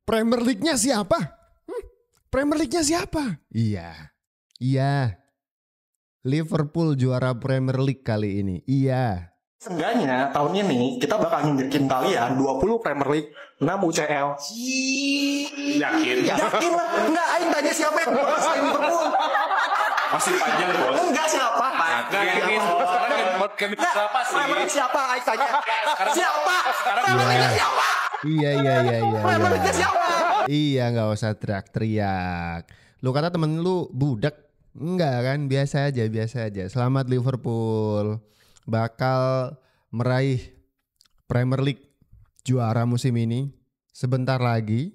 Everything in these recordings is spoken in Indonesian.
Premier League-nya siapa? Premier League-nya siapa? Iya. Liverpool juara Premier League kali ini. Iya. Seenggaknya tahun ini kita bakal nyingkirin kalian 20 Premier League, 6 UCL. Yakin? Yakin lah. Enggak, aing tanya siapa yang mau selain Liverpool. Masih panjang bos. Enggak siapa? Enggak yakin. Sekarang kami berapa sih? Premier League siapa? Aing tanya. Siapa? Sekarang Premier League siapa? Iya. Premier League siapa? Iya, nggak usah teriak-teriak. Lu kata temen lu budak? Enggak kan, biasa aja. Selamat Liverpool. Bakal meraih Premier League juara musim ini sebentar lagi.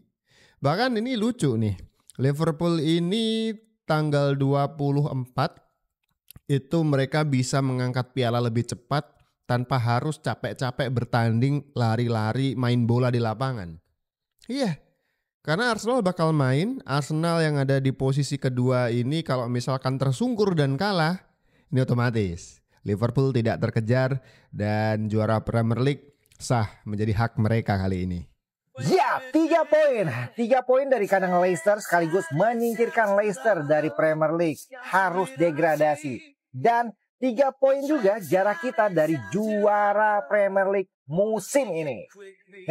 Bahkan ini lucu nih. Liverpool ini tanggal 24 itu mereka bisa mengangkat piala lebih cepat tanpa harus capek-capek bertanding, lari-lari, main bola di lapangan. Iya. Karena Arsenal bakal main, Arsenal yang ada di posisi kedua ini kalau misalkan tersungkur dan kalah, ini otomatis Liverpool tidak terkejar dan juara Premier League sah menjadi hak mereka kali ini. Ya, 3 poin. 3 poin dari kandang Leicester sekaligus menyingkirkan Leicester dari Premier League. Harus degradasi. Dan 3 poin juga jarak kita dari juara Premier League musim ini.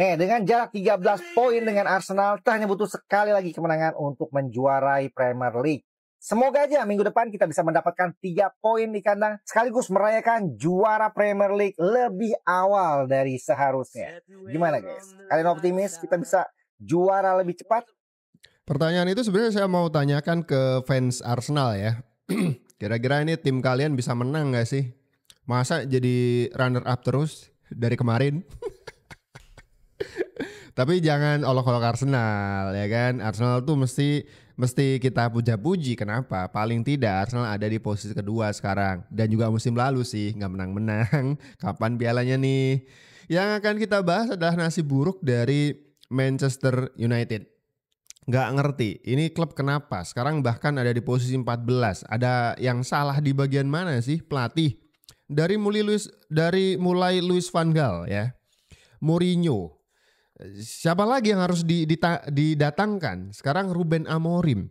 Nih, dengan jarak 13 poin dengan Arsenal, kita hanya butuh sekali lagi kemenangan untuk menjuarai Premier League. Semoga aja minggu depan kita bisa mendapatkan 3 poin di kandang sekaligus merayakan juara Premier League lebih awal dari seharusnya. Gimana guys? Kalian optimis kita bisa juara lebih cepat? Pertanyaan itu sebenarnya saya mau tanyakan ke fans Arsenal ya. Kira-kira ini tim kalian bisa menang gak sih? Masa jadi runner up terus dari kemarin? Tapi jangan olok-olok Arsenal ya kan. Arsenal tuh mesti kita puja-puji. Kenapa? Paling tidak Arsenal ada di posisi kedua sekarang. Dan juga musim lalu sih nggak menang-menang. Kapan pialanya nih? Yang akan kita bahas adalah nasib buruk dari Manchester United. Nggak ngerti ini klub kenapa sekarang bahkan ada di posisi 14. Ada yang salah di bagian mana sih pelatih? Dari mulai Louis van Gaal ya, Mourinho. Siapa lagi yang harus didatangkan? Sekarang Ruben Amorim.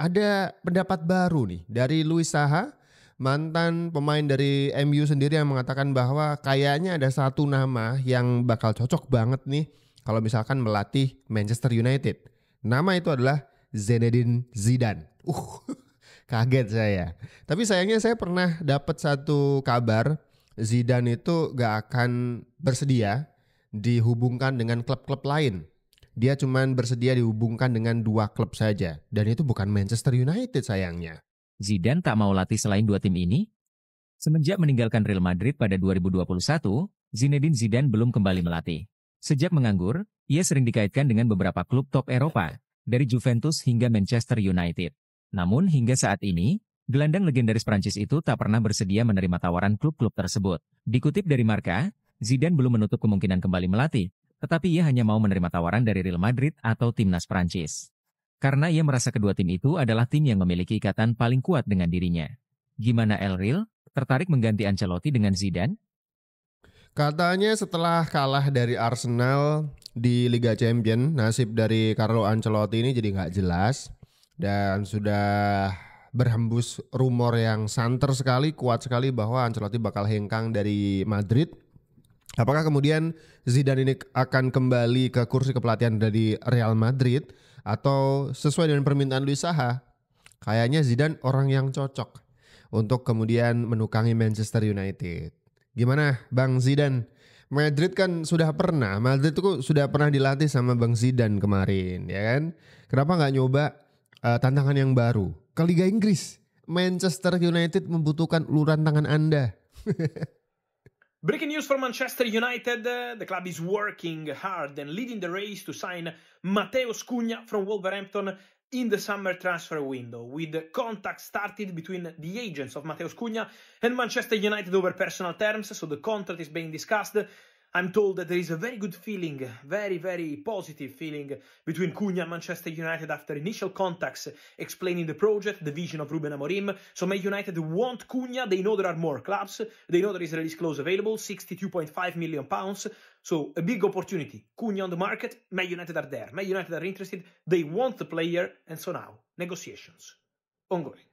Ada pendapat baru nih dari Louis Saha, mantan pemain dari MU sendiri yang mengatakan bahwa kayaknya ada satu nama yang bakal cocok banget nih kalau misalkan melatih Manchester United. Nama itu adalah Zinedine Zidane. Kaget saya. Tapi sayangnya saya pernah dapat satu kabar Zidane itu gak akan bersedia dihubungkan dengan klub-klub lain. Dia cuma bersedia dihubungkan dengan 2 klub saja. Dan itu bukan Manchester United sayangnya. Zidane tak mau latih selain 2 tim ini? Semenjak meninggalkan Real Madrid pada 2021, Zinedine Zidane belum kembali melatih. Sejak menganggur, ia sering dikaitkan dengan beberapa klub top Eropa, dari Juventus hingga Manchester United. Namun hingga saat ini, gelandang legendaris Prancis itu tak pernah bersedia menerima tawaran klub-klub tersebut. Dikutip dari Marca, Zidane belum menutup kemungkinan kembali melatih, tetapi ia hanya mau menerima tawaran dari Real Madrid atau timnas Prancis. Karena ia merasa kedua tim itu adalah tim yang memiliki ikatan paling kuat dengan dirinya. Gimana El Real? Tertarik mengganti Ancelotti dengan Zidane? Katanya setelah kalah dari Arsenal di Liga Champions, nasib dari Carlo Ancelotti ini jadi nggak jelas. Dan sudah berhembus rumor yang santer sekali, kuat sekali bahwa Ancelotti bakal hengkang dari Madrid. Apakah kemudian Zidane ini akan kembali ke kursi kepelatihan dari Real Madrid atau sesuai dengan permintaan Luis Saha? Kayaknya Zidane orang yang cocok untuk kemudian menukangi Manchester United. Gimana Bang Zidane? Madrid sudah pernah dilatih sama Bang Zidane kemarin, ya kan? Kenapa nggak nyoba tantangan yang baru ke Liga Inggris? Manchester United membutuhkan uluran tangan Anda. Breaking news from Manchester United, the club is working hard and leading the race to sign Matheus Cunha from Wolverhampton in the summer transfer window, with contact started between the agents of Matheus Cunha and Manchester United over personal terms, so the contract is being discussed. I'm told that there is a very good feeling, very, very positive feeling between Cunha and Manchester United after initial contacts explaining the project, the vision of Ruben Amorim. So Man United want Cunha. They know there are more clubs. They know there is a release clause available, £62.5 million, So a big opportunity. Cunha on the market, Man United are there. Man United are interested. They want the player, and so now negotiations ongoing.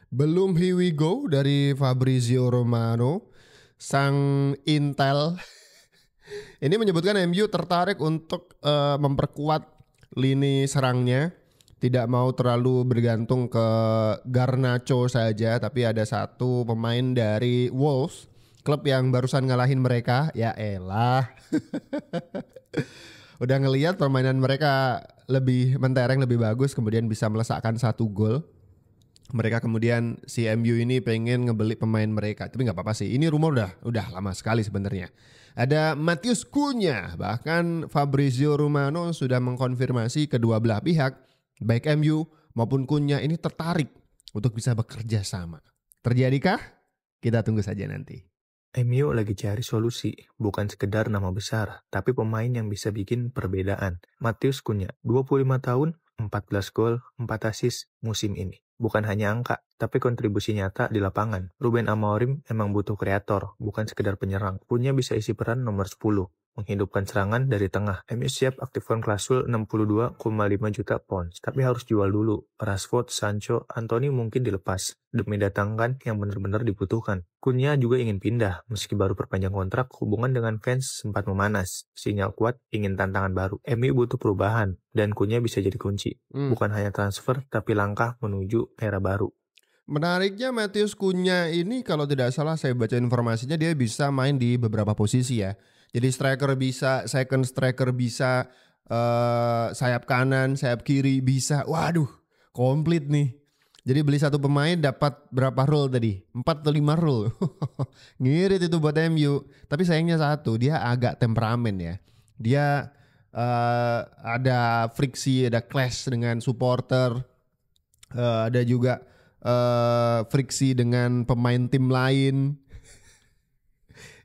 Belum here we go dari Fabrizio Romano, sang intel. Ini menyebutkan MU tertarik untuk memperkuat lini serangnya. Tidak mau terlalu bergantung ke Garnacho saja, tapi ada satu pemain dari Wolves, klub yang barusan ngalahin mereka. Ya elah. Udah ngelihat permainan mereka lebih mentereng, lebih bagus, kemudian bisa melesakkan 1 gol. Mereka kemudian si MU ini pengen ngebeli pemain mereka, tapi nggak apa-apa sih. Ini rumor udah lama sekali sebenarnya. Ada Matheus Cunha, bahkan Fabrizio Romano sudah mengkonfirmasi kedua belah pihak, baik MU maupun Cunha ini tertarik untuk bisa bekerja sama. Terjadikah? Kita tunggu saja nanti. MU lagi cari solusi, bukan sekedar nama besar, tapi pemain yang bisa bikin perbedaan. Matheus Cunha, 25 tahun, 14 gol, 4 assist musim ini. Bukan hanya angka, tapi kontribusi nyata di lapangan. Ruben Amorim emang butuh kreator, bukan sekedar penyerang. Cunha bisa isi peran nomor 10, menghidupkan serangan dari tengah. MU siap aktifkan klausul 62,5 juta pounds, tapi harus jual dulu. Rashford, Sancho, Anthony mungkin dilepas demi datangkan yang benar-benar dibutuhkan. Cunha juga ingin pindah, meski baru perpanjang kontrak, hubungan dengan fans sempat memanas. Sinyal kuat ingin tantangan baru. MU butuh perubahan, dan Cunha bisa jadi kunci. Bukan hanya transfer, tapi langkah menuju era baru. Menariknya Matheus Cunha ini kalau tidak salah saya baca informasinya dia bisa main di beberapa posisi ya. Jadi striker bisa, second striker bisa, sayap kanan, sayap kiri bisa. Waduh, komplit nih. Jadi beli satu pemain dapat berapa role tadi? 4 atau 5 role. Ngirit itu buat MU. Tapi sayangnya satu, dia agak temperamen ya. Dia ada friksi, ada clash dengan supporter. Ada juga friksi dengan pemain tim lain.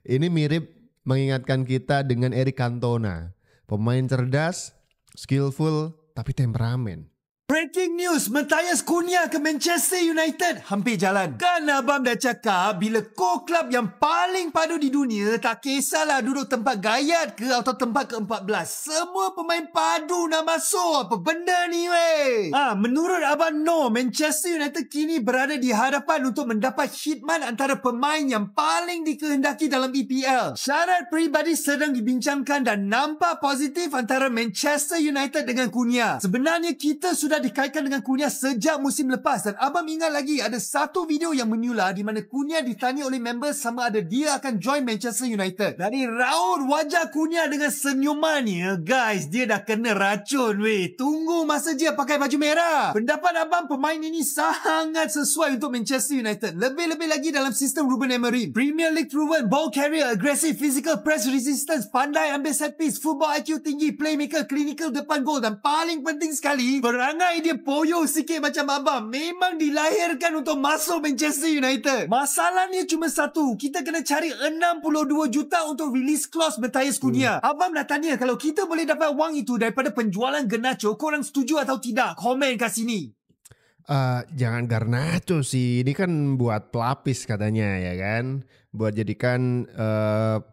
Ini mirip mengingatkan kita dengan Eric Cantona. Pemain cerdas, skillful, tapi temperamen. Breaking news, Matheus Cunha ke Manchester United. Hampir jalan. Kan abang dah cakap bila core club yang paling padu di dunia, tak kisahlah duduk tempat gayat ke atau tempat ke-14. Semua pemain padu nak masuk. Apa benda ni weh? Menurut abang no, Manchester United kini berada di hadapan untuk mendapat khidmat antara pemain yang paling dikehendaki dalam EPL. Syarat peribadi sedang dibincangkan dan nampak positif antara Manchester United dengan Cunha. Sebenarnya kita sudah dikaitkan dengan Cunha sejak musim lepas dan abang ingat lagi ada satu video yang menyular di mana Cunha ditanya oleh member sama ada dia akan join Manchester United. Dari raut wajah Cunha dengan senyumannya, guys, dia dah kena racun weh. Tunggu masa dia pakai baju merah. Pendapat abang pemain ini sangat sesuai untuk Manchester United. Lebih-lebih lagi dalam sistem Ruben Amorim. Premier League proven, ball carrier, aggressive, physical, press resistance, pandai ambil set piece, football IQ tinggi, playmaker, clinical depan gol dan paling penting sekali, perangai dia poyo sikit macam abang. Memang dilahirkan untuk masuk Manchester United. Masalahnya cuma satu. Kita kena cari 62 juta untuk release clause Matheus Cunha. Abang nak tanya, kalau kita boleh dapat wang itu daripada penjualan Garnacho, korang setuju atau tidak? Komen kat sini. Jangan Garnacho sih. Ini kan buat pelapis katanya ya kan. Buat jadikan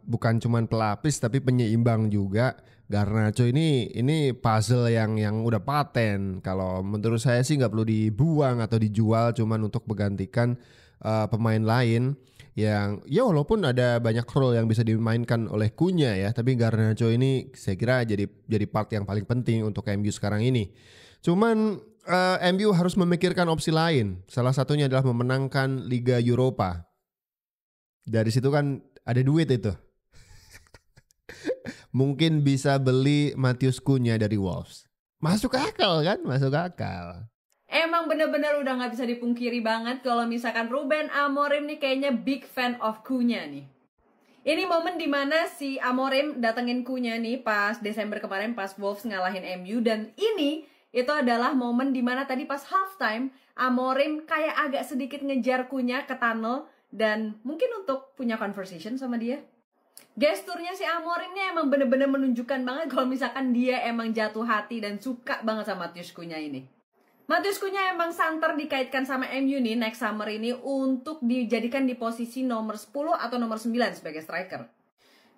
bukan cuma pelapis tapi penyeimbang juga. Garnacho ini puzzle yang udah paten. Kalau menurut saya sih nggak perlu dibuang atau dijual, cuman untuk menggantikan pemain lain yang ya walaupun ada banyak role yang bisa dimainkan oleh Cunha ya, tapi Garnacho ini saya kira jadi part yang paling penting untuk MU sekarang ini. Cuman MU harus memikirkan opsi lain. Salah satunya adalah memenangkan Liga Eropa. Dari situ kan ada duit itu. Mungkin bisa beli Matheus Cunha dari Wolves. Masuk akal kan? Masuk akal. Emang bener-bener udah gak bisa dipungkiri banget kalau misalkan Ruben Amorim nih kayaknya big fan of Cunha nih. Ini momen dimana si Amorim datengin Cunha nih pas Desember kemarin pas Wolves ngalahin MU. Dan itu adalah momen dimana tadi pas halftime Amorim kayak agak sedikit ngejar Cunha ke tunnel dan mungkin untuk punya conversation sama dia. Gesturnya si Amorim ini emang bener-bener menunjukkan banget kalau misalkan dia emang jatuh hati dan suka banget sama Matheus Cunha ini. Matheus Cunha emang santer dikaitkan sama MU nih next summer ini untuk dijadikan di posisi nomor 10 atau nomor 9 sebagai striker.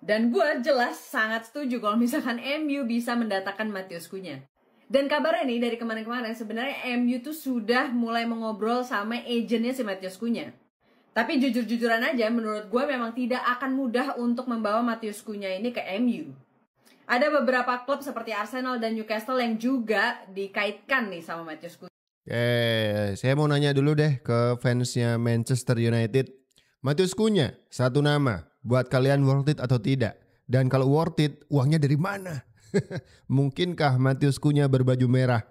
Dan gue jelas sangat setuju kalau misalkan MU bisa mendatangkan Matheus Cunha. Dan kabarnya nih dari kemarin-kemarin sebenarnya MU tuh sudah mulai mengobrol sama agennya si Matheus Cunha. Tapi jujur-jujuran aja menurut gue memang tidak akan mudah untuk membawa Matheus Cunha ini ke MU. Ada beberapa klub seperti Arsenal dan Newcastle yang juga dikaitkan nih sama Matheus Cunha. Saya mau nanya dulu deh ke fansnya Manchester United. Matheus Cunha, satu nama. Buat kalian worth it atau tidak? Dan kalau worth it, uangnya dari mana? Mungkinkah Matheus Cunha berbaju merah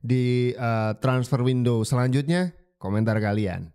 di transfer window selanjutnya? Komentar kalian.